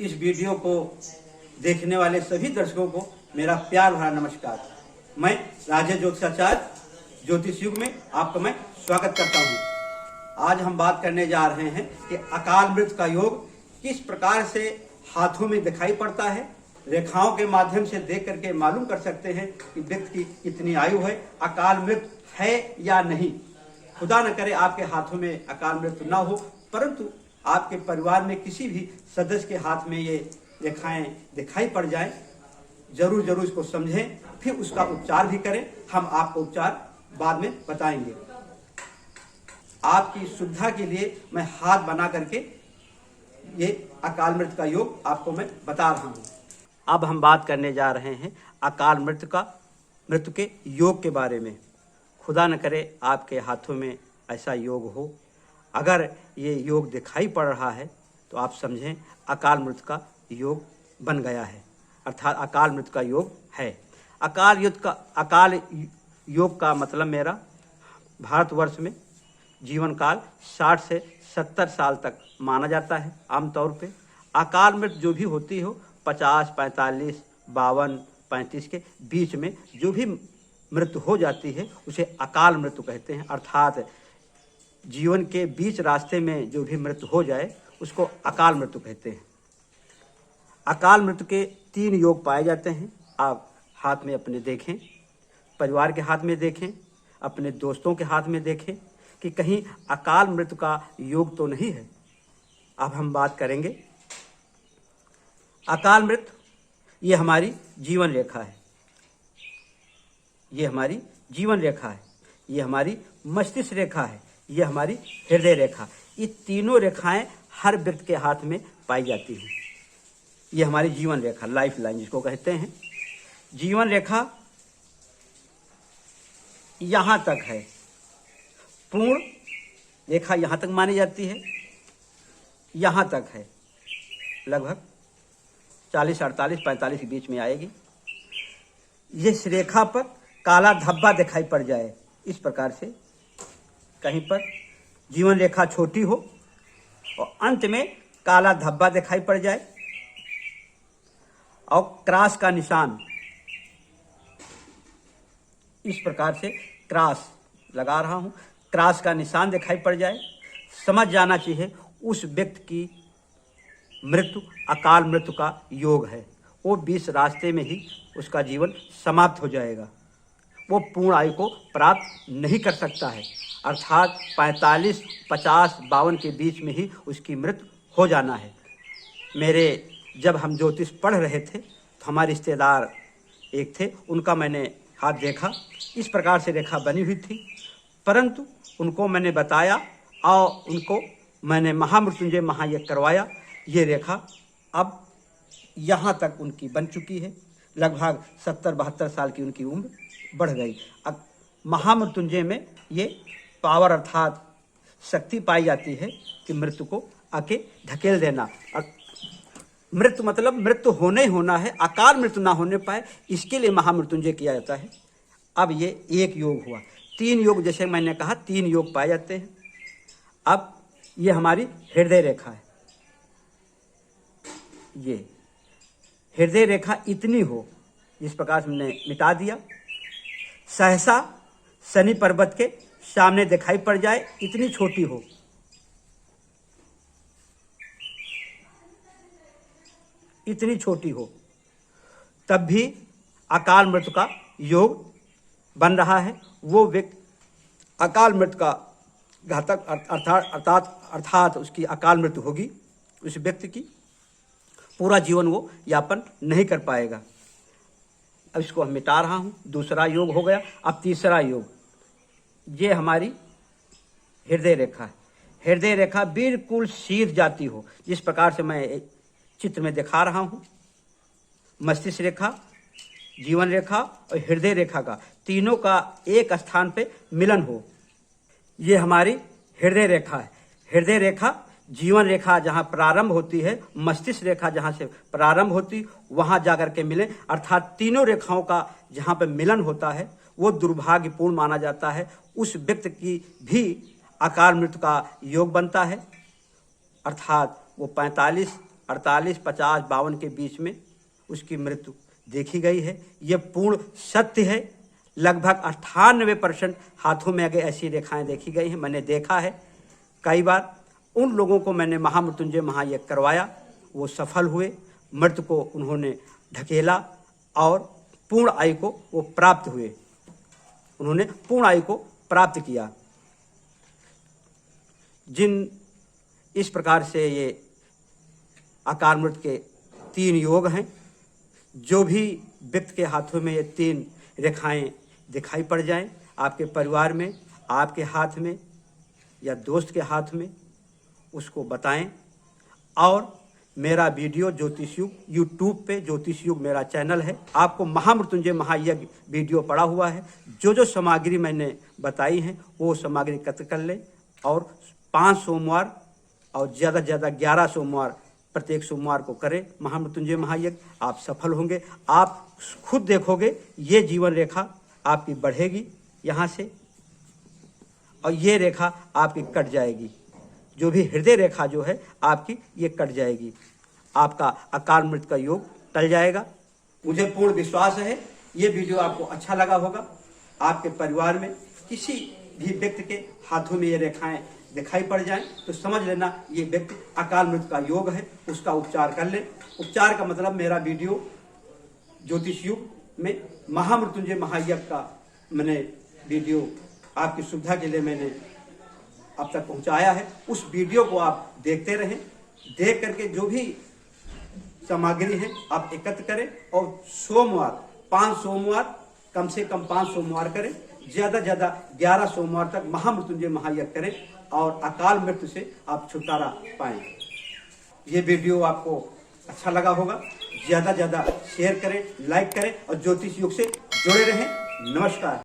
इस वीडियो को देखने वाले सभी दर्शकों को मेरा प्यार भरा नमस्कार। मैं राजेश ज्योतिषाचार्य ज्योतिष युग में आपका मैं स्वागत करता हूँ। आज हम बात करने जा रहे हैं कि अकाल मृत्यु का योग किस प्रकार से हाथों में दिखाई पड़ता है। रेखाओं के माध्यम से देख करके मालूम कर सकते हैं कि व्यक्ति की कितनी आयु है, अकाल मृत्यु है या नहीं। खुदा न करे आपके हाथों में अकाल मृत्यु ना हो, परंतु आपके परिवार में किसी भी सदस्य के हाथ में ये रेखाएं दिखाई पड़ जाए, जरूर इसको समझें, फिर उसका उपचार भी करें। हम आपको उपचार बाद में बताएंगे। आपकी सुविधा के लिए मैं हाथ बना करके ये अकाल मृत्यु का योग आपको मैं बता रहा हूँ। अब हम बात करने जा रहे हैं अकाल मृत्यु के योग के बारे में। खुदा न करे आपके हाथों में ऐसा योग हो। अगर ये योग दिखाई पड़ रहा है तो आप समझें अकाल मृत्यु का योग बन गया है, अर्थात अकाल मृत्यु का योग है। अकाल योग का मतलब मेरा भारतवर्ष में जीवन काल 60 से 70 साल तक माना जाता है। आमतौर पे अकाल मृत्यु जो भी होती हो 50, 45, 52, 35 के बीच में जो भी मृत्यु हो जाती है उसे अकाल मृत्यु कहते हैं। अर्थात जीवन के बीच रास्ते में जो भी मृत्यु हो जाए उसको अकाल मृत्यु कहते हैं। अकाल मृत्यु के 3 योग पाए जाते हैं। आप हाथ में अपने देखें, परिवार के हाथ में देखें, अपने दोस्तों के हाथ में देखें कि कहीं अकाल मृत्यु का योग तो नहीं है। अब हम बात करेंगे अकाल मृत्यु। ये हमारी जीवन रेखा है, ये हमारी जीवन रेखा है, ये हमारी मस्तिष्क रेखा है, ये हमारी हृदय रेखा। ये तीनों रेखाएं हर व्यक्ति के हाथ में पाई जाती हैं। ये हमारी जीवन रेखा, लाइफ लाइन जिसको कहते हैं। जीवन रेखा यहां तक है, पूर्ण रेखा यहां तक मानी जाती है, यहां तक है, लगभग 40, 48, 45 के बीच में आएगी। इस रेखा पर काला धब्बा दिखाई पड़ जाए, इस प्रकार से कहीं पर जीवन रेखा छोटी हो और अंत में काला धब्बा दिखाई पड़ जाए और क्रॉस का निशान, इस प्रकार से क्रॉस लगा रहा हूं, क्रॉस का निशान दिखाई पड़ जाए, समझ जाना चाहिए उस व्यक्ति की मृत्यु अकाल मृत्यु का योग है। वो 20 रास्ते में ही उसका जीवन समाप्त हो जाएगा। वो पूर्ण आयु को प्राप्त नहीं कर सकता है, अर्थात 45, 50, 52 के बीच में ही उसकी मृत्यु हो जाना है। जब हम ज्योतिष पढ़ रहे थे तो हमारे रिश्तेदार एक थे, उनका मैंने हाथ देखा, इस प्रकार से रेखा बनी हुई थी, परंतु उनको मैंने बताया और उनको मैंने महामृत्युंजय महायज्ञ करवाया। ये रेखा अब यहाँ तक उनकी बन चुकी है, लगभग 70-72 साल की उनकी उम्र बढ़ गई। अब महामृत्युंजय में ये पावर अर्थात शक्ति पाई जाती है कि मृत्यु को आके ढकेल देना। मृत्यु मतलब मृत्यु होना ही होना है, अकाल मृत्यु ना होने पाए, इसके लिए महामृत्युंजय किया जाता है। अब ये एक योग हुआ। 3 योग, जैसे मैंने कहा 3 योग पाए जाते हैं। अब ये हमारी हृदय रेखा है। ये हृदय रेखा इतनी हो, जिस प्रकार से हमने मिटा दिया, सहसा शनि पर्वत के सामने दिखाई पड़ जाए, इतनी छोटी हो, इतनी छोटी हो, तब भी अकाल मृत्यु का योग बन रहा है। वो व्यक्ति अकाल मृत्यु का घातक अर्थात उसकी अकाल मृत्यु होगी, उस व्यक्ति की पूरा जीवन वो यापन नहीं कर पाएगा। अब इसको हम मिटा रहा हूँ। दूसरा योग हो गया। अब तीसरा योग, ये हमारी हृदय रेखा है। हृदय रेखा बिल्कुल सीध जाती हो, जिस प्रकार से मैं चित्र में दिखा रहा हूँ। मस्तिष्क रेखा, जीवन रेखा और हृदय रेखा का तीनों का एक स्थान पे मिलन हो, ये हमारी हृदय रेखा है। हृदय रेखा जीवन रेखा जहाँ प्रारंभ होती है, मस्तिष्क रेखा जहाँ से प्रारंभ होती, वहाँ जाकर के मिले, अर्थात तीनों रेखाओं का जहाँ पे मिलन होता है वो दुर्भाग्यपूर्ण माना जाता है। उस व्यक्ति की भी अकाल मृत्यु का योग बनता है, अर्थात वो 45, 48, 50, 52 के बीच में उसकी मृत्यु देखी गई है। ये पूर्ण सत्य है। लगभग 98% हाथों में अगर ऐसी रेखाएं देखी गई हैं, मैंने देखा है कई बार। उन लोगों को मैंने महामृत्युंजय महायज्ञ करवाया, वो सफल हुए, मृत्यु को उन्होंने ढकेला और पूर्ण आयु को वो प्राप्त हुए। उन्होंने पूर्ण आयु को प्राप्त किया। जिन इस प्रकार से ये अकाल मृत्यु के 3 योग हैं, जो भी व्यक्ति के हाथों में ये 3 रेखाएं दिखाई पड़ जाएं, आपके परिवार में, आपके हाथ में या दोस्त के हाथ में, उसको बताएं। और मेरा वीडियो ज्योतिष युग यूट्यूब पे ज्योतिष युग मेरा चैनल है। आपको महामृत्युंजय महायज्ञ वीडियो पड़ा हुआ है। जो सामग्री मैंने बताई है वो सामग्री एकत्र कर लें और 5 सोमवार और ज़्यादा से ज़्यादा 11 सोमवार प्रत्येक सोमवार को करें महामृत्युंजय महायज्ञ। आप सफल होंगे। आप खुद देखोगे ये जीवन रेखा आपकी बढ़ेगी यहाँ से, और ये रेखा आपकी कट जाएगी। जो भी हृदय रेखा जो है आपकी, ये कट जाएगी। आपका अकाल मृत्यु का योग टल जाएगा। मुझे पूर्ण विश्वास है ये वीडियो आपको अच्छा लगा होगा। आपके परिवार में किसी भी व्यक्ति के हाथों में ये रेखाएं दिखाई पड़ जाएं तो समझ लेना ये व्यक्ति अकाल मृत्यु का योग है, उसका उपचार कर ले। उपचार का मतलब मेरा वीडियो ज्योतिष युग में महामृत्युंजय महायज्ञ का मैंने वीडियो आपकी सुविधा के लिए मैंने अब तक पहुंचाया है। उस वीडियो को आप देखते रहें। देख करके जो भी सामग्री है आप एकत्र करें और सोमवार 5 सोमवार, कम से कम 5 सोमवार करें, ज़्यादा से ज़्यादा 11 सोमवार तक महामृत्युंजय महायज्ञ करें और अकाल मृत्यु से आप छुटकारा पाएं। ये वीडियो आपको अच्छा लगा होगा। ज़्यादा से ज़्यादा शेयर करें, लाइक करें और ज्योतिष युग से जुड़े रहें। नमस्कार।